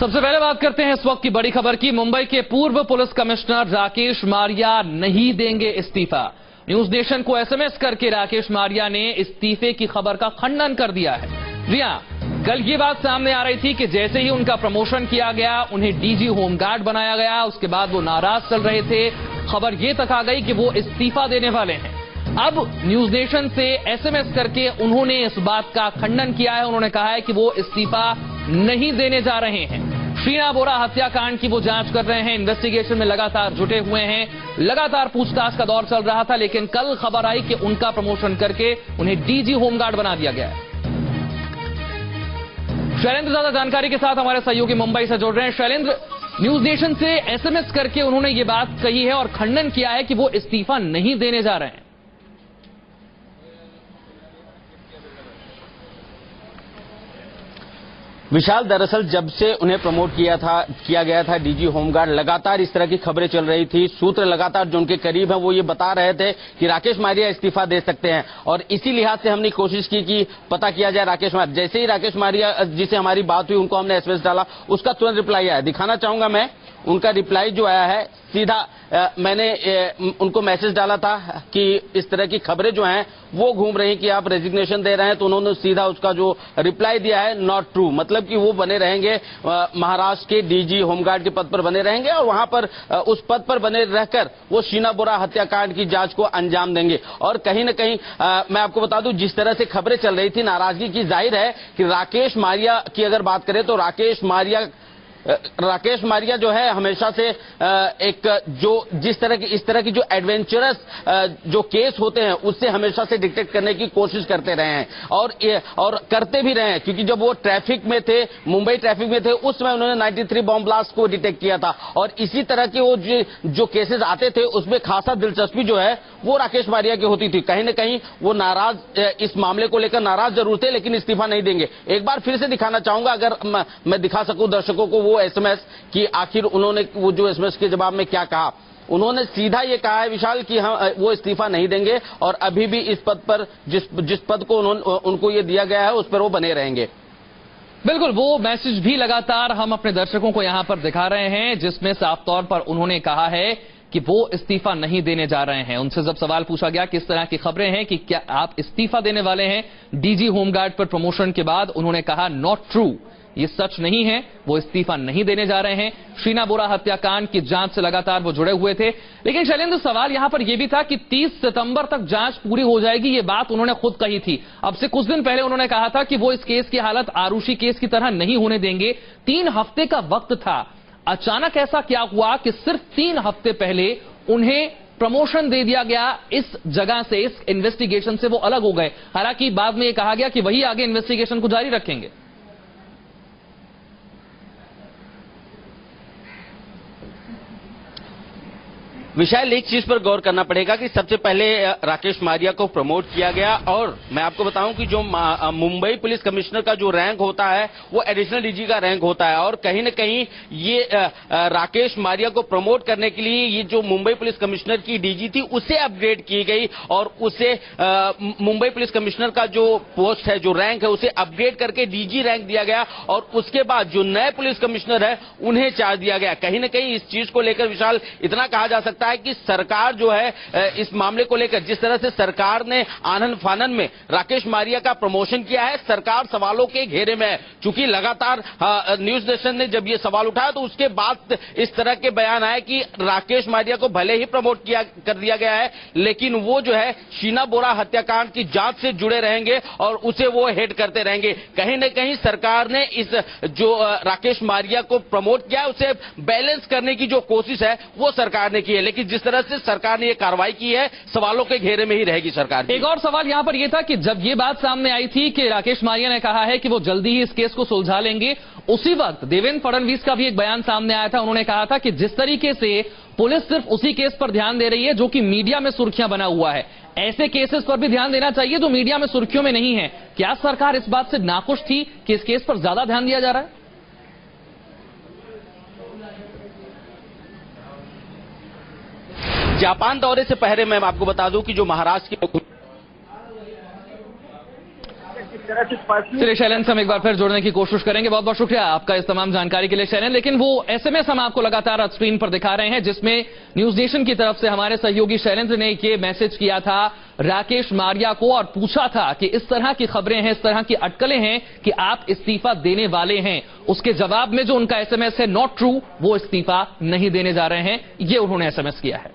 सबसे पहले बात करते हैं इस वक्त की बड़ी खबर की। मुंबई के पूर्व पुलिस कमिश्नर राकेश मारिया नहीं देंगे इस्तीफा। न्यूज नेशन को एसएमएस करके राकेश मारिया ने इस्तीफे की खबर का खंडन कर दिया है। जी हां, कल ये बात सामने आ रही थी कि जैसे ही उनका प्रमोशन किया गया, उन्हें डीजी होमगार्ड बनाया गया, उसके बाद वो नाराज चल रहे थे। खबर ये तक आ गई कि वो इस्तीफा देने वाले हैं। अब न्यूज नेशन से एसएमएस करके उन्होंने इस बात का खंडन किया है। उन्होंने कहा है कि वो इस्तीफा नहीं देने जा रहे हैं। शीना बोरा हत्याकांड की वो जांच कर रहे हैं, इन्वेस्टिगेशन में लगातार जुटे हुए हैं, लगातार पूछताछ का दौर चल रहा था, लेकिन कल खबर आई कि उनका प्रमोशन करके उन्हें डीजी होमगार्ड बना दिया गया है। शैलेंद्र ज्यादा जानकारी के साथ हमारे सहयोगी मुंबई से जुड़ रहे हैं। शैलेंद्र, न्यूज नेशन से एसएमएस करके उन्होंने ये बात कही है और खंडन किया है कि वो इस्तीफा नहीं देने जा रहे हैं। विशाल, दरअसल जब से उन्हें प्रमोट किया गया था डीजी होमगार्ड, लगातार इस तरह की खबरें चल रही थी। सूत्र लगातार जो उनके करीब हैं वो ये बता रहे थे कि राकेश मारिया इस्तीफा दे सकते हैं, और इसी लिहाज से हमने कोशिश की कि पता किया जाए राकेश मारिया। जैसे ही राकेश मारिया जिसे हमारी बात हुई, उनको हमने एसएमएस डाला, उसका तुरंत रिप्लाई आया। दिखाना चाहूंगा मैं उनका रिप्लाई जो आया है। सीधा मैंने उनको मैसेज डाला था कि इस तरह की खबरें जो हैं वो घूम रही कि आप रेजिग्नेशन दे रहे हैं, तो उन्होंने सीधा उसका जो रिप्लाई दिया है, नॉट ट्रू, मतलब कि वो बने रहेंगे, महाराष्ट्र के डीजी होमगार्ड के पद पर बने रहेंगे और वहां पर उस पद पर बने रहकर वो शीना बोरा हत्याकांड की जांच को अंजाम देंगे। और कहीं न कहीं मैं आपको बता दूं, जिस तरह से खबरें चल रही थी नाराजगी की, जाहिर है कि राकेश मारिया की अगर बात करें तो राकेश मारिया जो है हमेशा से एक जो इस तरह की जो एडवेंचरस जो केस होते हैं उससे हमेशा से डिटेक्ट करने की कोशिश करते रहे हैं और करते भी रहे हैं, क्योंकि जब वो ट्रैफिक में थे, मुंबई ट्रैफिक में थे, उस समय उन्होंने 93 बॉम्ब ब्लास्ट को डिटेक्ट किया था। और इसी तरह के वो जो केसेस आते थे उसमें खासा दिलचस्पी जो है वो राकेश मारिया की होती थी। कहीं न कहीं वो नाराज, इस मामले को लेकर नाराज जरूर थे, लेकिन इस्तीफा नहीं देंगे। एक बार फिर से दिखाना चाहूंगा, अगर मैं दिखा सकूं दर्शकों को वो एसएमएस कि आखिर उन्होंने वो जो एसएमएस के जवाब में क्या कहा। उन्होंने सीधा ये कहा है विशाल कि वो इस्तीफा नहीं देंगे और अभी भी इस पद पर जिस पद को उनको ये दिया गया है उस पर वो बने रहेंगे। बिल्कुल, वो मैसेज भी लगातार हम अपने दर्शकों को यहां पर दिखा रहे हैं, जिसमें साफ तौर पर उन्होंने कहा है कि वो इस्तीफा नहीं देने जा रहे हैं। उनसे जब सवाल पूछा गया किस तरह की खबरें हैं कि क्या आप इस्तीफा देने वाले हैं डीजी होमगार्ड पर प्रमोशन के बाद, उन्होंने कहा नॉट ट्रू, ये सच नहीं है, वो इस्तीफा नहीं देने जा रहे हैं। शीना बोरा हत्याकांड की जांच से लगातार वो जुड़े हुए थे। लेकिन शैलेंद्र, सवाल यहां पर यह भी था कि 30 सितंबर तक जांच पूरी हो जाएगी, ये बात उन्होंने खुद कही थी। अब से कुछ दिन पहले उन्होंने कहा था कि वो इस केस की हालत आरुषि केस की तरह नहीं होने देंगे। 3 हफ्ते का वक्त था, अचानक ऐसा क्या हुआ कि सिर्फ 3 हफ्ते पहले उन्हें प्रमोशन दे दिया गया, इस जगह से, इस इन्वेस्टिगेशन से वो अलग हो गए। हालांकि बाद में यह कहा गया कि वही आगे इन्वेस्टिगेशन को जारी रखेंगे। विशाल, एक चीज पर गौर करना पड़ेगा कि सबसे पहले राकेश मारिया को प्रमोट किया गया, और मैं आपको बताऊं कि जो मुंबई पुलिस कमिश्नर का जो रैंक होता है वो एडिशनल डीजी का रैंक होता है, और कहीं न कहीं ये राकेश मारिया को प्रमोट करने के लिए ये जो मुंबई पुलिस कमिश्नर की डीजी थी उसे अपग्रेड की गई, और उसे मुंबई पुलिस कमिश्नर का जो पोस्ट है, जो रैंक है, उसे अपग्रेड करके डीजी रैंक दिया गया, और उसके बाद जो नए पुलिस कमिश्नर है उन्हें चार्ज दिया गया। कहीं न कहीं इस चीज को लेकर विशाल इतना कहा जा सकता है कि सरकार जो है इस मामले को लेकर, जिस तरह से सरकार ने आनन फानन में राकेश मारिया का प्रमोशन किया है, सरकार सवालों के घेरे में है। चूंकि लगातार न्यूज नेशन ने जब ये सवाल उठाया तो उसके बाद इस तरह के बयान आए कि राकेश मारिया को भले ही प्रमोट कर दिया गया है, लेकिन वो जो है शीना बोरा हत्याकांड की जांच से जुड़े रहेंगे और उसे वो हेड करते रहेंगे। कहीं न कहीं सरकार ने इस जो राकेश मारिया को प्रमोट किया है उसे बैलेंस करने की जो कोशिश है वो सरकार ने की है, लेकिन जिस तरह से सरकार ने यह कार्रवाई की है, सवालों के घेरे में ही रहेगी सरकार। एक और सवाल यहां पर यह था कि जब ये बात सामने आई थी कि राकेश मारिया ने कहा है कि वो जल्दी ही इस केस को सुलझा लेंगे, उसी वक्त देवेंद्र फडणवीस का भी एक बयान सामने आया था। उन्होंने कहा था कि जिस तरीके से पुलिस सिर्फ उसी केस पर ध्यान दे रही है जो कि मीडिया में सुर्खियां बना हुआ है, ऐसे केसेस पर भी ध्यान देना चाहिए जो मीडिया में सुर्खियों में नहीं है। क्या सरकार इस बात से नाखुश थी कि इस केस पर ज्यादा ध्यान दिया जा रहा है? जापान दौरे से पहले मैं आपको बता दूं कि जो महाराष्ट्र की चलिए शैलेंद्र से हम एक बार फिर जोड़ने की कोशिश करेंगे। बहुत बहुत शुक्रिया आपका इस तमाम जानकारी के लिए शैलेंद्र। लेकिन वो एसएमएस हम आपको लगातार स्क्रीन पर दिखा रहे हैं जिसमें न्यूज नेशन की तरफ से हमारे सहयोगी शैलेंद्र ने ये मैसेज किया था राकेश मारिया को और पूछा था कि इस तरह की खबरें हैं, इस तरह की अटकलें हैं कि आप इस्तीफा देने वाले हैं। उसके जवाब में जो उनका एसएमएस है नॉट ट्रू, वो इस्तीफा नहीं देने जा रहे हैं, ये उन्होंने एसएमएस किया है।